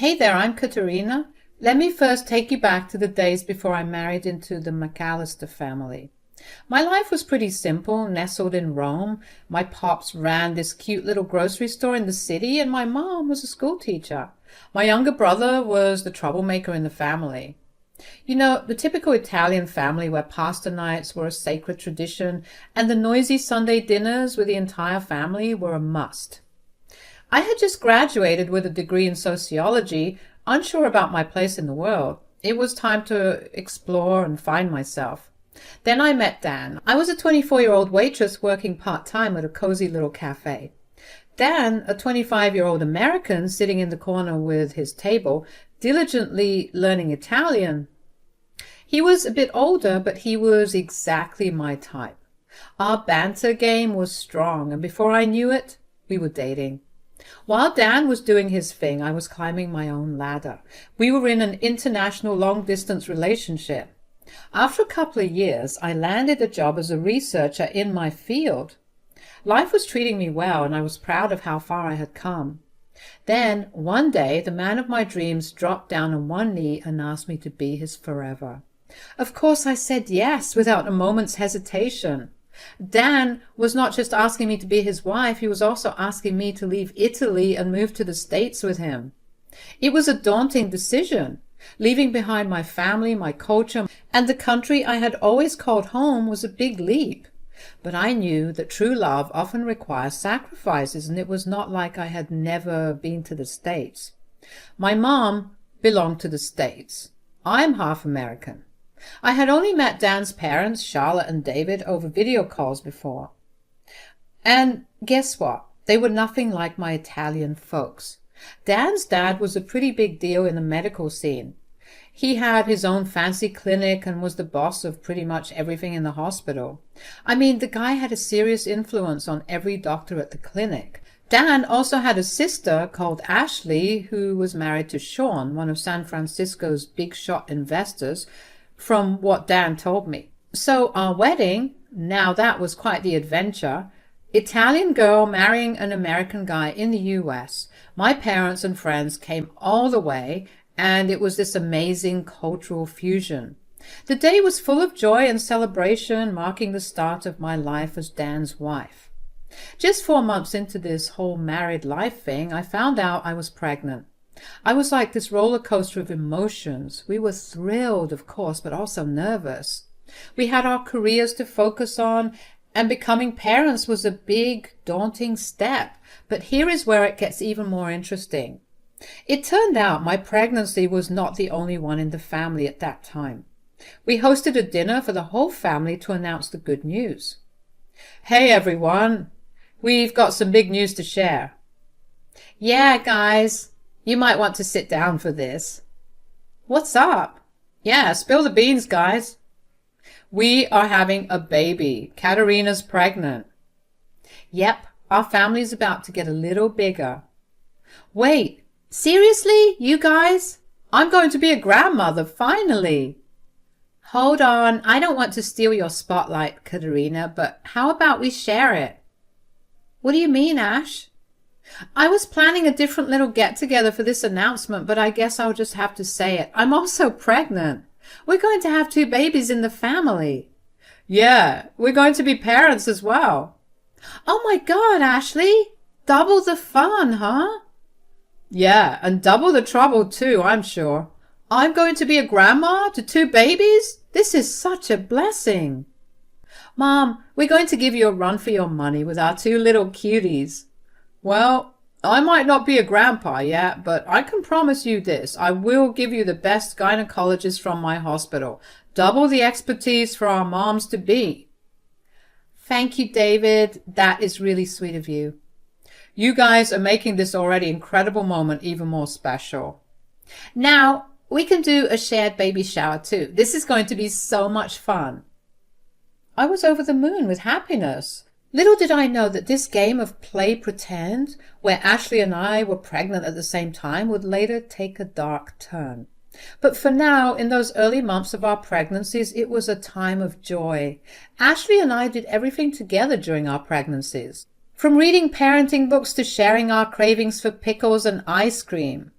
Hey there, I'm Katerina. Let me first take you back to the days before I married into the McAllister family. My life was pretty simple, nestled in Rome. My pops ran this cute little grocery store in the city, and my mom was a school teacher. My younger brother was the troublemaker in the family. You know, the typical Italian family where pasta nights were a sacred tradition and the noisy Sunday dinners with the entire family were a must. I had just graduated with a degree in sociology, unsure about my place in the world. It was time to explore and find myself. Then I met Dan. I was a 24-year-old waitress working part-time at a cozy little cafe. Dan, a 25-year-old American sitting in the corner with his table, diligently learning Italian. He was a bit older, but he was exactly my type. Our banter game was strong, and before I knew it, we were dating. While Dan was doing his thing, I was climbing my own ladder. We were in an international long-distance relationship. After a couple of years, I landed a job as a researcher in my field. Life was treating me well, and I was proud of how far I had come. Then, one day, the man of my dreams dropped down on one knee and asked me to be his forever. Of course, I said yes, without a moment's hesitation. Dan was not just asking me to be his wife, he was also asking me to leave Italy and move to the States with him. It was a daunting decision. Leaving behind my family, my culture, and the country I had always called home was a big leap. But I knew that true love often requires sacrifices, and it was not like I had never been to the States. My mom belonged to the States. I'm half American. I had only met Dan's parents, Charlotte and David, over video calls before. And guess what? They were nothing like my Italian folks. Dan's dad was a pretty big deal in the medical scene. He had his own fancy clinic and was the boss of pretty much everything in the hospital. I mean, the guy had a serious influence on every doctor at the clinic. Dan also had a sister called Ashley, who was married to Sean, one of San Francisco's big shot investors, from what Dan told me. So our wedding, now that was quite the adventure. Italian girl marrying an American guy in the US. My parents and friends came all the way, and it was this amazing cultural fusion. The day was full of joy and celebration, marking the start of my life as Dan's wife. Just 4 months into this whole married life thing, I found out I was pregnant. I was like this roller coaster of emotions. We were thrilled, of course, but also nervous. We had our careers to focus on, and becoming parents was a big, daunting step. But here is where it gets even more interesting. It turned out my pregnancy was not the only one in the family at that time. We hosted a dinner for the whole family to announce the good news. Hey everyone, we've got some big news to share. Yeah, guys. You might want to sit down for this. What's up? Yeah, spill the beans, guys. We are having a baby. Katerina's pregnant. Yep, our family's about to get a little bigger. Wait, seriously, you guys? I'm going to be a grandmother, finally. Hold on, I don't want to steal your spotlight, Katerina, but how about we share it? What do you mean, Ash? I was planning a different little get-together for this announcement, but I guess I'll just have to say it. I'm also pregnant. We're going to have 2 babies in the family. Yeah, we're going to be parents as well. Oh my God, Ashley! Double the fun, huh? Yeah, and double the trouble too, I'm sure. I'm going to be a grandma to 2 babies? This is such a blessing. Mom, we're going to give you a run for your money with our 2 little cuties. Well, I might not be a grandpa yet, but I can promise you this. I will give you the best gynecologist from my hospital. Double the expertise for our moms-to-be. Thank you, David. That is really sweet of you. You guys are making this already incredible moment even more special. Now, we can do a shared baby shower too. This is going to be so much fun. I was over the moon with happiness. Little did I know that this game of play pretend, where Ashley and I were pregnant at the same time, would later take a dark turn. But for now, in those early months of our pregnancies, it was a time of joy. Ashley and I did everything together during our pregnancies, from reading parenting books to sharing our cravings for pickles and ice cream.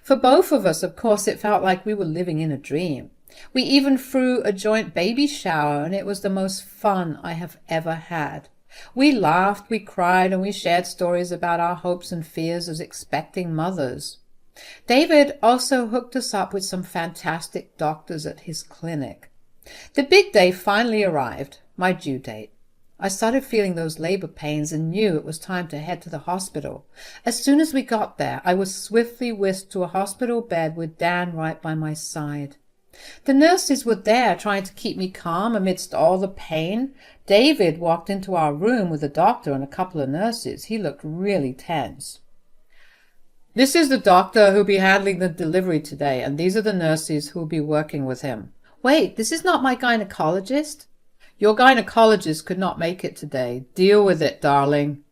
For both of us, of course, it felt like we were living in a dream. We even threw a joint baby shower, and it was the most fun I have ever had. We laughed, we cried, and we shared stories about our hopes and fears as expecting mothers. David also hooked us up with some fantastic doctors at his clinic. The big day finally arrived, my due date. I started feeling those labor pains and knew it was time to head to the hospital. As soon as we got there, I was swiftly whisked to a hospital bed with Dan right by my side. The nurses were there trying to keep me calm amidst all the pain. David walked into our room with a doctor and a couple of nurses. He looked really tense. "This is the doctor who'll be handling the delivery today, and these are the nurses who'll be working with him." "Wait, this is not my gynecologist?" "Your gynecologist could not make it today. Deal with it, darling."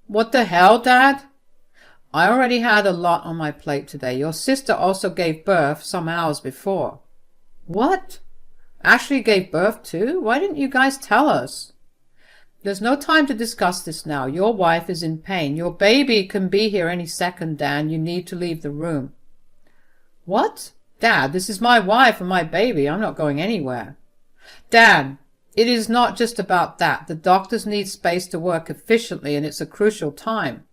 "What the hell, Dad?" "I already had a lot on my plate today. Your sister also gave birth some hours before." "What? Ashley gave birth too? Why didn't you guys tell us?" "There's no time to discuss this now. Your wife is in pain. Your baby can be here any second, Dan. You need to leave the room." "What? Dad, this is my wife and my baby. I'm not going anywhere." "Dan, it is not just about that. The doctors need space to work efficiently, and it's a crucial time."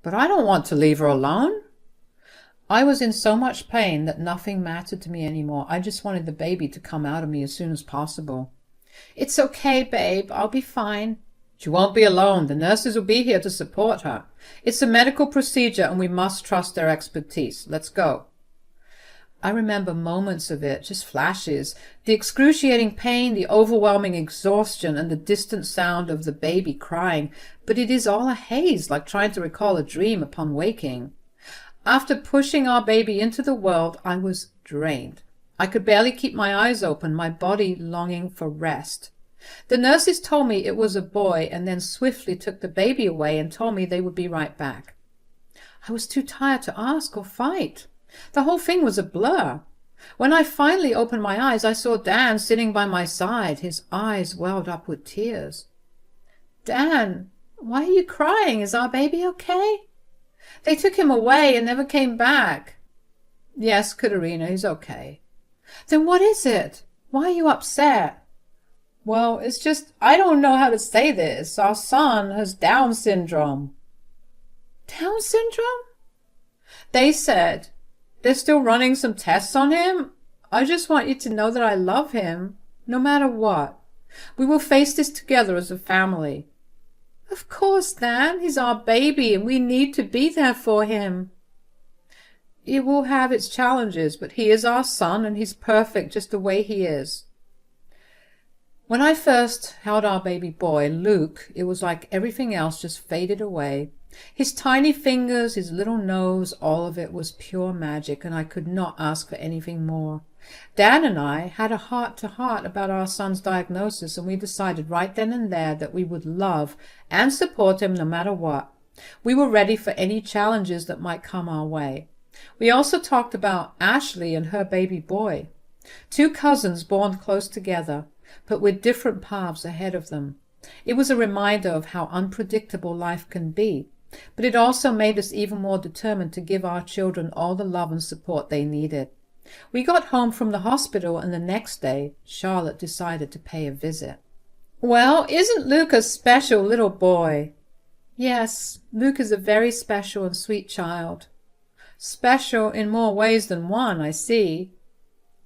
"But I don't want to leave her alone." I was in so much pain that nothing mattered to me anymore. I just wanted the baby to come out of me as soon as possible. "It's okay, babe. I'll be fine." "She won't be alone. The nurses will be here to support her. It's a medical procedure, and we must trust their expertise. Let's go." I remember moments of it, just flashes. The excruciating pain, the overwhelming exhaustion, and the distant sound of the baby crying. But it is all a haze, like trying to recall a dream upon waking. After pushing our baby into the world, I was drained. I could barely keep my eyes open, my body longing for rest. The nurses told me it was a boy and then swiftly took the baby away and told me they would be right back. I was too tired to ask or fight. The whole thing was a blur. When I finally opened my eyes, I saw Dan sitting by my side. His eyes welled up with tears. "Dan, why are you crying? Is our baby okay?" "They took him away and never came back." "Yes, Katerina, he's okay." "Then what is it? Why are you upset?" "Well, it's just, I don't know how to say this. Our son has Down syndrome." "Down syndrome?" "They said they're still running some tests on him. I just want you to know that I love him, no matter what. We will face this together as a family." "Of course, Dan. He's our baby, and we need to be there for him." "It will have its challenges, but he is our son, and he's perfect just the way he is." When I first held our baby boy, Luke, it was like everything else just faded away. His tiny fingers, his little nose, all of it was pure magic, and I could not ask for anything more. Dan and I had a heart-to-heart about our son's diagnosis, and we decided right then and there that we would love and support him no matter what. We were ready for any challenges that might come our way. We also talked about Ashley and her baby boy. Two cousins born close together, but with different paths ahead of them. It was a reminder of how unpredictable life can be, but it also made us even more determined to give our children all the love and support they needed. We got home from the hospital, and the next day Charlotte decided to pay a visit. "Well, isn't Luke a special little boy?" "Yes, Luke is a very special and sweet child." "Special in more ways than one, I see."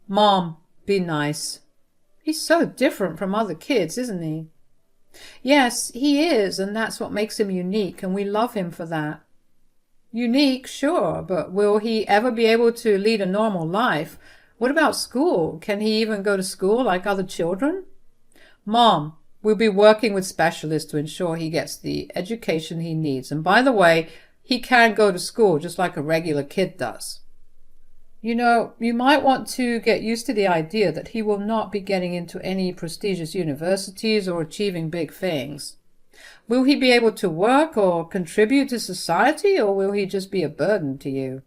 "Mom, be nice." "He's so different from other kids, isn't he?" "Yes, he is, and that's what makes him unique, and we love him for that." "Unique, sure, but will he ever be able to lead a normal life? What about school? Can he even go to school like other children?" "Mom, we'll be working with specialists to ensure he gets the education he needs. And by the way, he can go to school just like a regular kid does." "You know, you might want to get used to the idea that he will not be getting into any prestigious universities or achieving big things. Will he be able to work or contribute to society, or will he just be a burden to you?"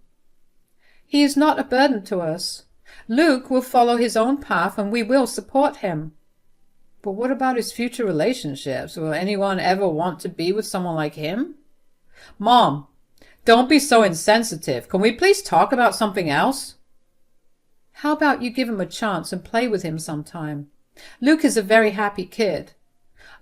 "He is not a burden to us. Luke will follow his own path, and we will support him." "But what about his future relationships? Will anyone ever want to be with someone like him?" "Mom, Don't be so insensitive. Can we please talk about something else? How about you give him a chance and play with him sometime? Luke is a very happy kid.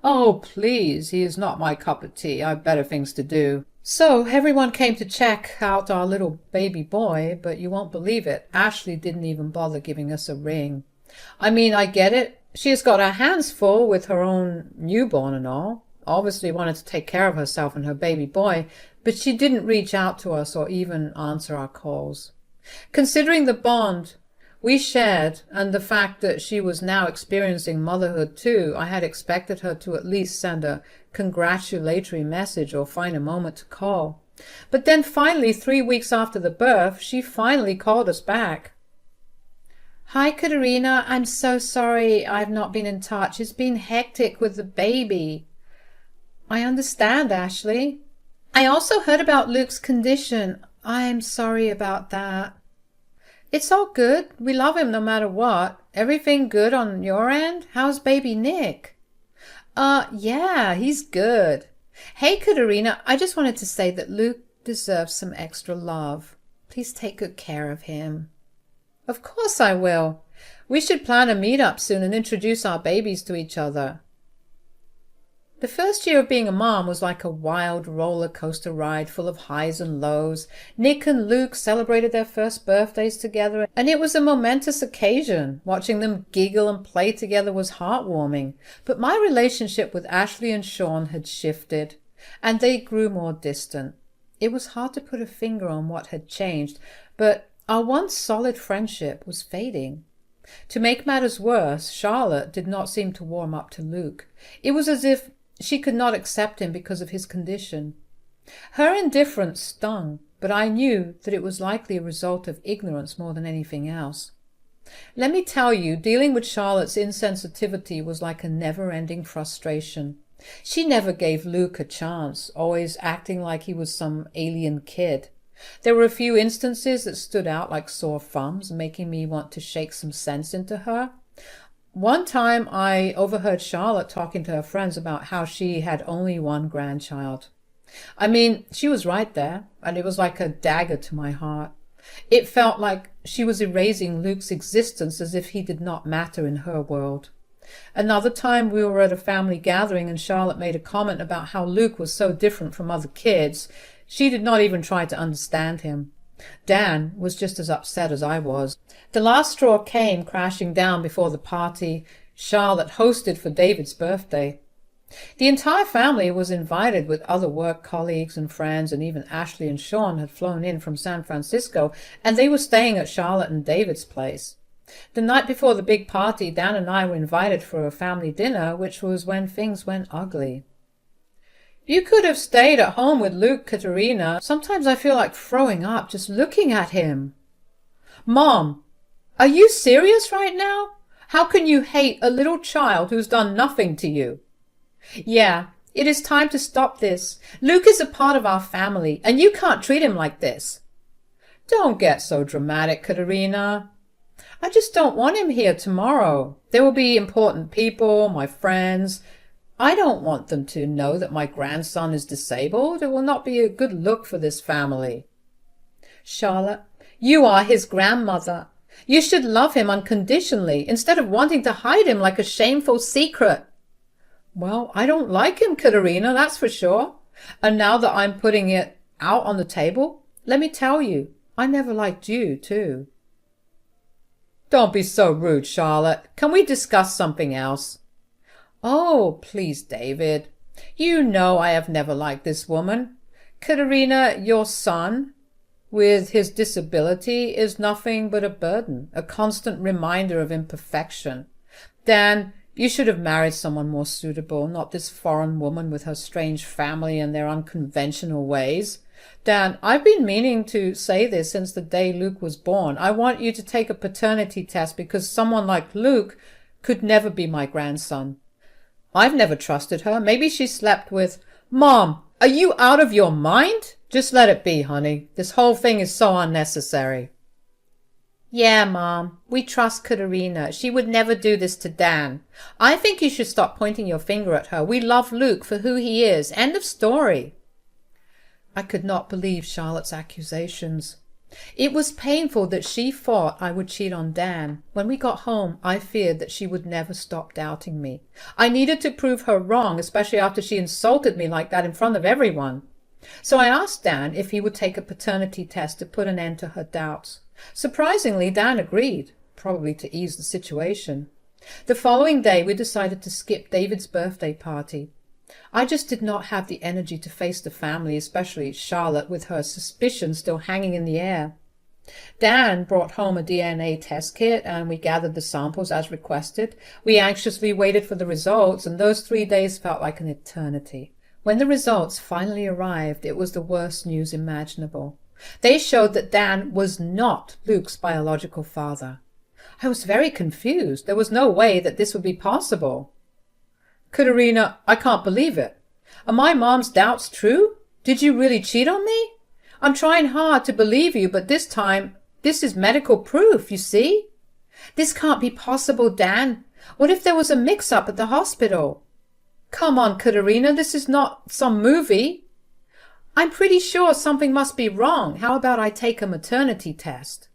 Oh, please, he is not my cup of tea. I've better things to do. So everyone came to check out our little baby boy, but you won't believe it. Ashley didn't even bother giving us a ring. I mean, I get it. She has got her hands full with her own newborn and all. Obviously wanted to take care of herself and her baby boy, but she didn't reach out to us or even answer our calls. Considering the bond we shared and the fact that she was now experiencing motherhood too, I had expected her to at least send a congratulatory message or find a moment to call. But then finally, 3 weeks after the birth, she finally called us back. Hi, Katerina. I'm so sorry I've not been in touch. It's been hectic with the baby. I understand, Ashley. I also heard about Luke's condition. I'm sorry about that. It's all good. We love him no matter what. Everything good on your end? How's baby Nick? Yeah, he's good. Hey, Katerina, I just wanted to say that Luke deserves some extra love. Please take good care of him. Of course I will. We should plan a meet-up soon and introduce our babies to each other. The first year of being a mom was like a wild roller coaster ride full of highs and lows. Nick and Luke celebrated their first birthdays together, and it was a momentous occasion. Watching them giggle and play together was heartwarming. But my relationship with Ashley and Sean had shifted, and they grew more distant. It was hard to put a finger on what had changed, but our once solid friendship was fading. To make matters worse, Charlotte did not seem to warm up to Luke. It was as if she could not accept him because of his condition. Her indifference stung, but I knew that it was likely a result of ignorance more than anything else. Let me tell you, dealing with Charlotte's insensitivity was like a never-ending frustration. She never gave Luke a chance, always acting like he was some alien kid. There were a few instances that stood out like sore thumbs, making me want to shake some sense into her. One time I overheard Charlotte talking to her friends about how she had only one grandchild. I mean, she was right there, and it was like a dagger to my heart. It felt like she was erasing Luke's existence as if he did not matter in her world. Another time we were at a family gathering and Charlotte made a comment about how Luke was so different from other kids. She did not even try to understand him. Dan was just as upset as I was. The last straw came crashing down before the party Charlotte hosted for David's birthday. The entire family was invited with other work colleagues and friends, and even Ashley and Sean had flown in from San Francisco, and they were staying at Charlotte and David's place. The night before the big party, Dan and I were invited for a family dinner, which was when things went ugly. You could have stayed at home with Luke, Katerina. Sometimes I feel like throwing up just looking at him. Mom, are you serious right now? How can you hate a little child who's done nothing to you? Yeah, it is time to stop this. Luke is a part of our family, and you can't treat him like this. Don't get so dramatic, Katerina. I just don't want him here tomorrow. There will be important people, my friends. I don't want them to know that my grandson is disabled. It will not be a good look for this family. Charlotte, you are his grandmother. You should love him unconditionally instead of wanting to hide him like a shameful secret. Well, I don't like him, Katerina, that's for sure. And now that I'm putting it out on the table, let me tell you, I never liked you, too. Don't be so rude, Charlotte. Can we discuss something else? Oh, please, David. You know I have never liked this woman. Katerina, your son, with his disability, is nothing but a burden, a constant reminder of imperfection. Dan, you should have married someone more suitable, not this foreign woman with her strange family and their unconventional ways. Dan, I've been meaning to say this since the day Luke was born. I want you to take a paternity test because someone like Luke could never be my grandson. I've never trusted her. Maybe she slept with... Mom, are you out of your mind? Just let it be, honey. This whole thing is so unnecessary. Yeah, Mom. We trust Katerina. She would never do this to Dan. I think you should stop pointing your finger at her. We love Luke for who he is. End of story. I could not believe Charlotte's accusations. It was painful that she thought I would cheat on Dan. When we got home, I feared that she would never stop doubting me. I needed to prove her wrong, especially after she insulted me like that in front of everyone. So I asked Dan if he would take a paternity test to put an end to her doubts. Surprisingly, Dan agreed, probably to ease the situation. The following day, we decided to skip David's birthday party. I just did not have the energy to face the family, especially Charlotte, with her suspicions still hanging in the air. Dan brought home a DNA test kit, and we gathered the samples as requested. We anxiously waited for the results, and those 3 days felt like an eternity. When the results finally arrived, it was the worst news imaginable. They showed that Dan was not Luke's biological father. I was very confused. There was no way that this would be possible. Katerina, I can't believe it. Are my mom's doubts true? Did you really cheat on me? I'm trying hard to believe you, but this time, this is medical proof, you see? This can't be possible, Dan. What if there was a mix-up at the hospital? Come on, Katerina, this is not some movie. I'm pretty sure something must be wrong. How about I take a maternity test?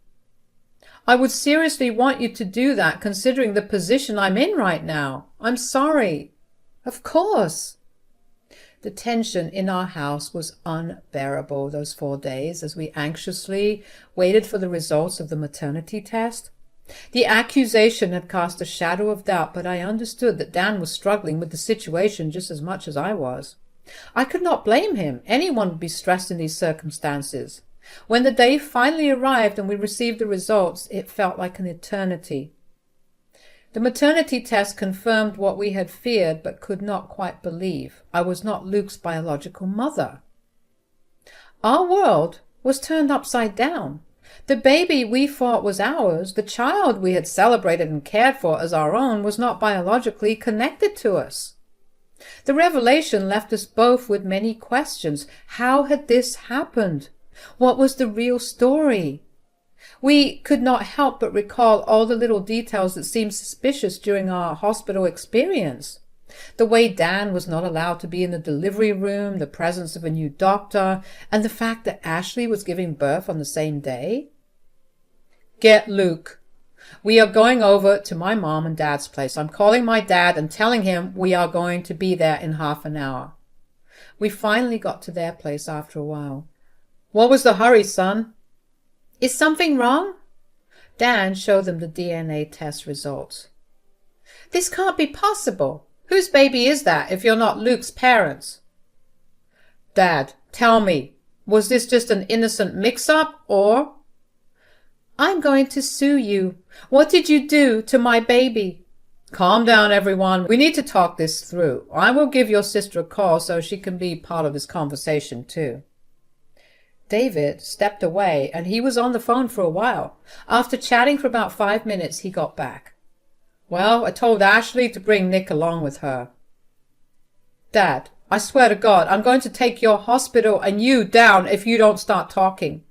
I would seriously want you to do that, considering the position I'm in right now. I'm sorry. Of course. The tension in our house was unbearable those 4 days as we anxiously waited for the results of the maternity test. The accusation had cast a shadow of doubt, but I understood that Dan was struggling with the situation just as much as I was. I could not blame him. Anyone would be stressed in these circumstances. When the day finally arrived and we received the results, it felt like an eternity. The maternity test confirmed what we had feared but could not quite believe. I was not Luke's biological mother. Our world was turned upside down. The baby we thought was ours, the child we had celebrated and cared for as our own, was not biologically connected to us. The revelation left us both with many questions. How had this happened? What was the real story? We could not help but recall all the little details that seemed suspicious during our hospital experience. The way Dan was not allowed to be in the delivery room, the presence of a new doctor, and the fact that Ashley was giving birth on the same day. Get Luke. We are going over to my mom and dad's place. I'm calling my dad and telling him we are going to be there in half an hour. We finally got to their place after a while. What was the hurry, son? Is something wrong? Dan showed them the DNA test results. This can't be possible. Whose baby is that if you're not Luke's parents? Dad, tell me, was this just an innocent mix-up or? I'm going to sue you. What did you do to my baby? Calm down, everyone. We need to talk this through. I will give your sister a call so she can be part of this conversation too. David stepped away, and he was on the phone for a while. After chatting for about 5 minutes, he got back. Well, I told Ashley to bring Nick along with her. Dad, I swear to God, I'm going to take your hospital and you down if you don't start talking.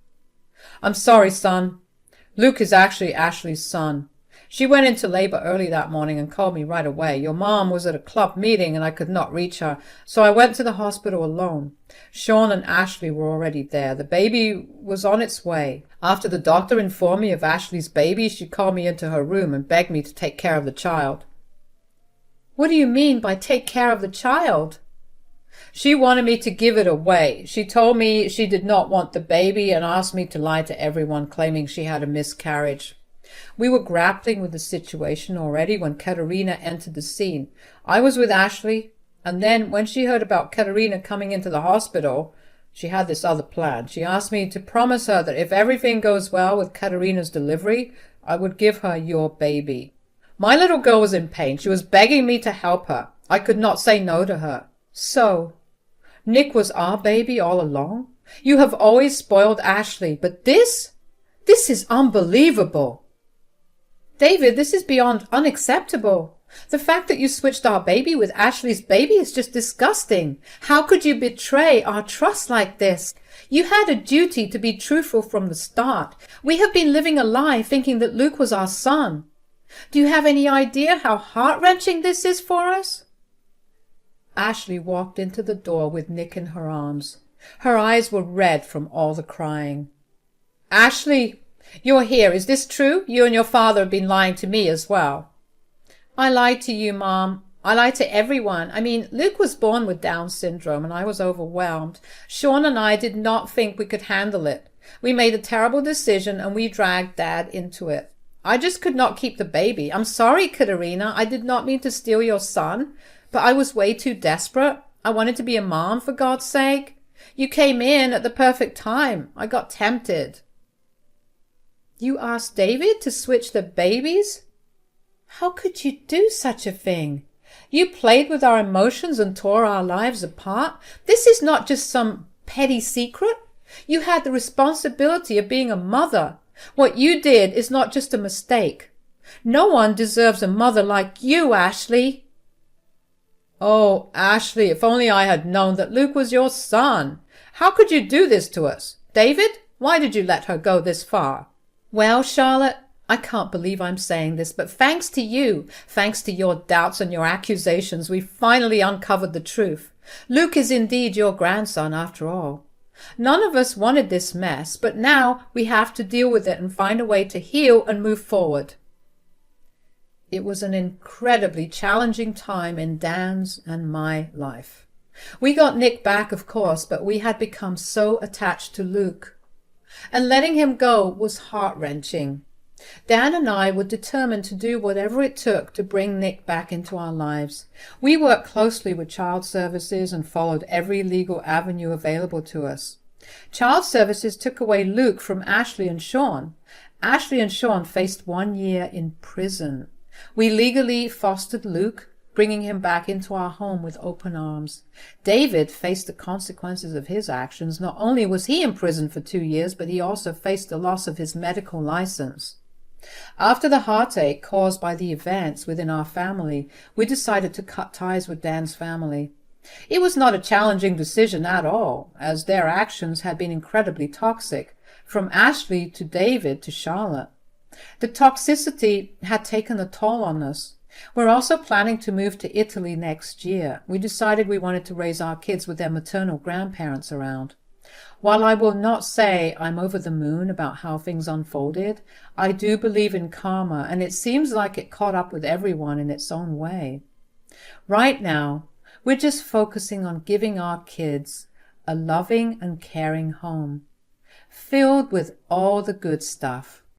I'm sorry, son. Luke is actually Ashley's son. She went into labor early that morning and called me right away. Your mom was at a club meeting and I could not reach her, so I went to the hospital alone. Sean and Ashley were already there. The baby was on its way. After the doctor informed me of Ashley's baby, she called me into her room and begged me to take care of the child. What do you mean by take care of the child? She wanted me to give it away. She told me she did not want the baby and asked me to lie to everyone, claiming she had a miscarriage. We were grappling with the situation already when Katerina entered the scene. I was with Ashley, and then when she heard about Katerina coming into the hospital, she had this other plan. She asked me to promise her that if everything goes well with Katerina's delivery, I would give her your baby. My little girl was in pain. She was begging me to help her. I could not say no to her. So, Nick was our baby all along? You have always spoiled Ashley, but this is unbelievable. David, this is beyond unacceptable. The fact that you switched our baby with Ashley's baby is just disgusting. How could you betray our trust like this? You had a duty to be truthful from the start. We have been living a lie thinking that Luke was our son. Do you have any idea how heart-wrenching this is for us? Ashley walked into the door with Nick in her arms. Her eyes were red from all the crying. Ashley, you're here. Is this true? You and your father have been lying to me as well. I lied to you, Mom. I lied to everyone. I mean, Luke was born with Down syndrome and I was overwhelmed. Sean and I did not think we could handle it. We made a terrible decision and we dragged Dad into it. I just could not keep the baby. I'm sorry, Katerina. I did not mean to steal your son, but I was way too desperate. I wanted to be a mom, for God's sake. You came in at the perfect time. I got tempted. You asked David to switch the babies? How could you do such a thing? You played with our emotions and tore our lives apart. This is not just some petty secret. You had the responsibility of being a mother. What you did is not just a mistake. No one deserves a mother like you, Ashley. Oh, Ashley, if only I had known that Luke was your son. How could you do this to us? David, why did you let her go this far? Well, Charlotte, I can't believe I'm saying this, but thanks to you, thanks to your doubts and your accusations, we finally uncovered the truth. Luke is indeed your grandson after all. None of us wanted this mess, but now we have to deal with it and find a way to heal and move forward. It was an incredibly challenging time in Dan's and my life. We got Nick back, of course, but we had become so attached to Luke. And letting him go was heart-wrenching. Dan and I were determined to do whatever it took to bring Nick back into our lives. We worked closely with Child Services and followed every legal avenue available to us. Child Services took away Luke from Ashley and Sean. Ashley and Sean faced 1 year in prison. We legally fostered Luke, bringing him back into our home with open arms. David faced the consequences of his actions. Not only was he in prison for 2 years, but he also faced the loss of his medical license. After the heartache caused by the events within our family, we decided to cut ties with Dan's family. It was not a challenging decision at all, as their actions had been incredibly toxic, from Ashley to David to Charlotte. The toxicity had taken a toll on us. We're also planning to move to Italy next year. We decided we wanted to raise our kids with their maternal grandparents around. While I will not say I'm over the moon about how things unfolded, I do believe in karma, and it seems like it caught up with everyone in its own way. Right now, we're just focusing on giving our kids a loving and caring home, filled with all the good stuff.